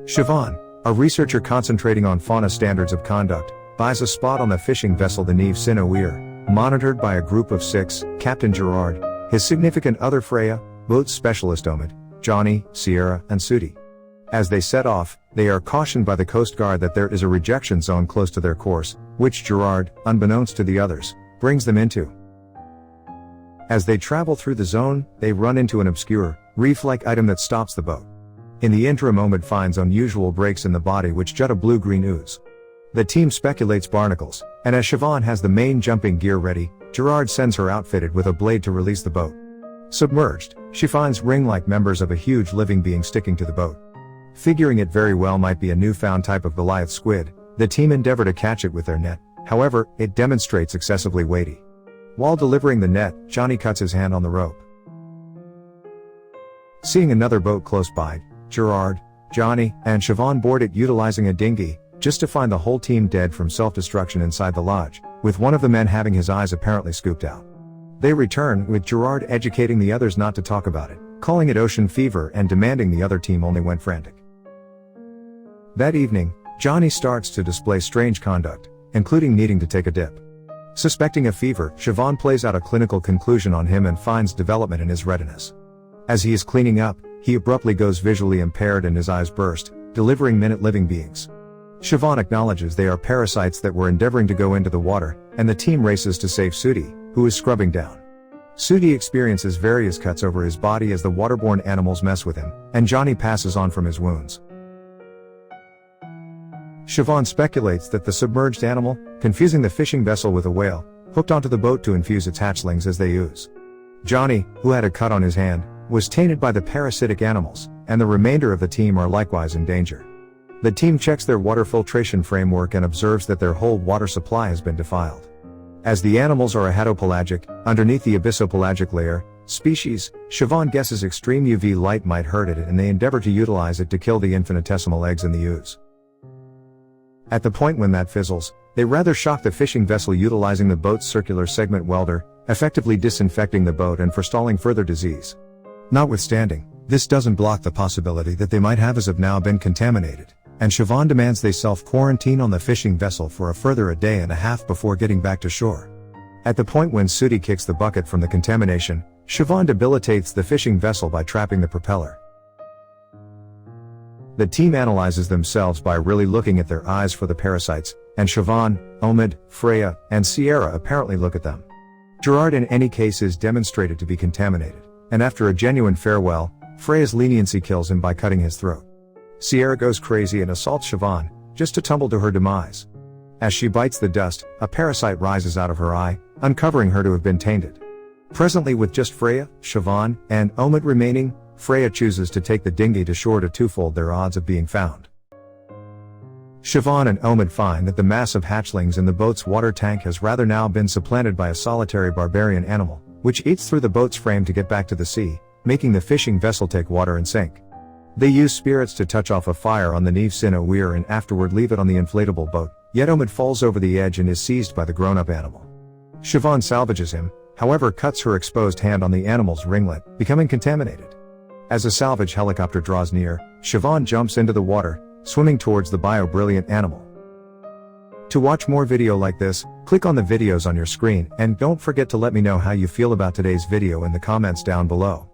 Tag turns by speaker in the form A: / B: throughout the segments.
A: Siobhan, a researcher concentrating on fauna standards of conduct, buys a spot on the fishing vessel the Neve Sin-O'Weir, monitored by a group of 6, Captain Gerard, his significant other Freya, boat specialist Omid, Johnny, Sierra, and Sudi. As they set off, they are cautioned by the Coast Guard that there is a rejection zone close to their course, which Gerard, unbeknownst to the others, brings them into. As they travel through the zone, they run into an obscure, reef-like item that stops the boat. In the interim, Omid finds unusual breaks in the body which jut a blue-green ooze. The team speculates barnacles, and as Siobhan has the main jumping gear ready, Gerard sends her outfitted with a blade to release the boat. Submerged, she finds ring-like members of a huge living being sticking to the boat. Figuring it very well might be a newfound type of Goliath squid, the team endeavor to catch it with their net, however, it demonstrates excessively weighty. While delivering the net, Johnny cuts his hand on the rope. Seeing another boat close by, Gerard, Johnny, and Siobhan board it utilizing a dinghy, just to find the whole team dead from self-destruction inside the lodge, with one of the men having his eyes apparently scooped out. They return, with Gerard educating the others not to talk about it, calling it ocean fever and demanding the other team only went frantic. That evening, Johnny starts to display strange conduct, including needing to take a dip. Suspecting a fever, Siobhan plays out a clinical conclusion on him and finds development in his retinus. As he is cleaning up, he abruptly goes visually impaired and his eyes burst, delivering minute living beings. Siobhan acknowledges they are parasites that were endeavoring to go into the water, and the team races to save Sudi, who is scrubbing down. Sudi experiences various cuts over his body as the waterborne animals mess with him, and Johnny passes on from his wounds. Siobhan speculates that the submerged animal, confusing the fishing vessel with a whale, hooked onto the boat to infuse its hatchlings as they ooze. Johnny, who had a cut on his hand, was tainted by the parasitic animals, and the remainder of the team are likewise in danger. The team checks their water filtration framework and observes that their whole water supply has been defiled. As the animals are a hadopelagic, underneath the abyssopelagic layer, species, Siobhan guesses extreme UV light might hurt it and they endeavor to utilize it to kill the infinitesimal eggs in the ooze. At the point when that fizzles, they rather shock the fishing vessel utilizing the boat's circular segment welder, effectively disinfecting the boat and forestalling further disease. Notwithstanding, this doesn't block the possibility that they might have as of now been contaminated, and Siobhan demands they self-quarantine on the fishing vessel for a further day and a half before getting back to shore. At the point when Sudi kicks the bucket from the contamination, Siobhan debilitates the fishing vessel by trapping the propeller. The team analyzes themselves by really looking at their eyes for the parasites, and Siobhan, Omid, Freya, and Sierra apparently look at them. Gerard in any case is demonstrated to be contaminated, and after a genuine farewell, Freya's leniency kills him by cutting his throat. Sierra goes crazy and assaults Siobhan, just to tumble to her demise. As she bites the dust, a parasite rises out of her eye, uncovering her to have been tainted. Presently with just Freya, Siobhan, and Omid remaining, Freya chooses to take the dinghy to shore to twofold their odds of being found. Siobhan and Omid find that the mass of hatchlings in the boat's water tank has rather now been supplanted by a solitary barbarian animal, which eats through the boat's frame to get back to the sea, making the fishing vessel take water and sink. They use spirits to touch off a fire on the Neve Sin-O'Weir and afterward leave it on the inflatable boat, yet Omid falls over the edge and is seized by the grown-up animal. Siobhan salvages him, however cuts her exposed hand on the animal's ringlet, becoming contaminated. As a salvage helicopter draws near, Siobhan jumps into the water, swimming towards the bio-brilliant animal. To watch more video like this, click on the videos on your screen, and don't forget to let me know how you feel about today's video in the comments down below.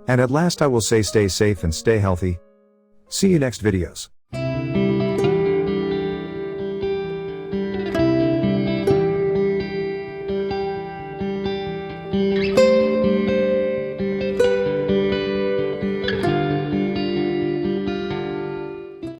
A: And at last I will say stay safe and stay healthy. See you next videos.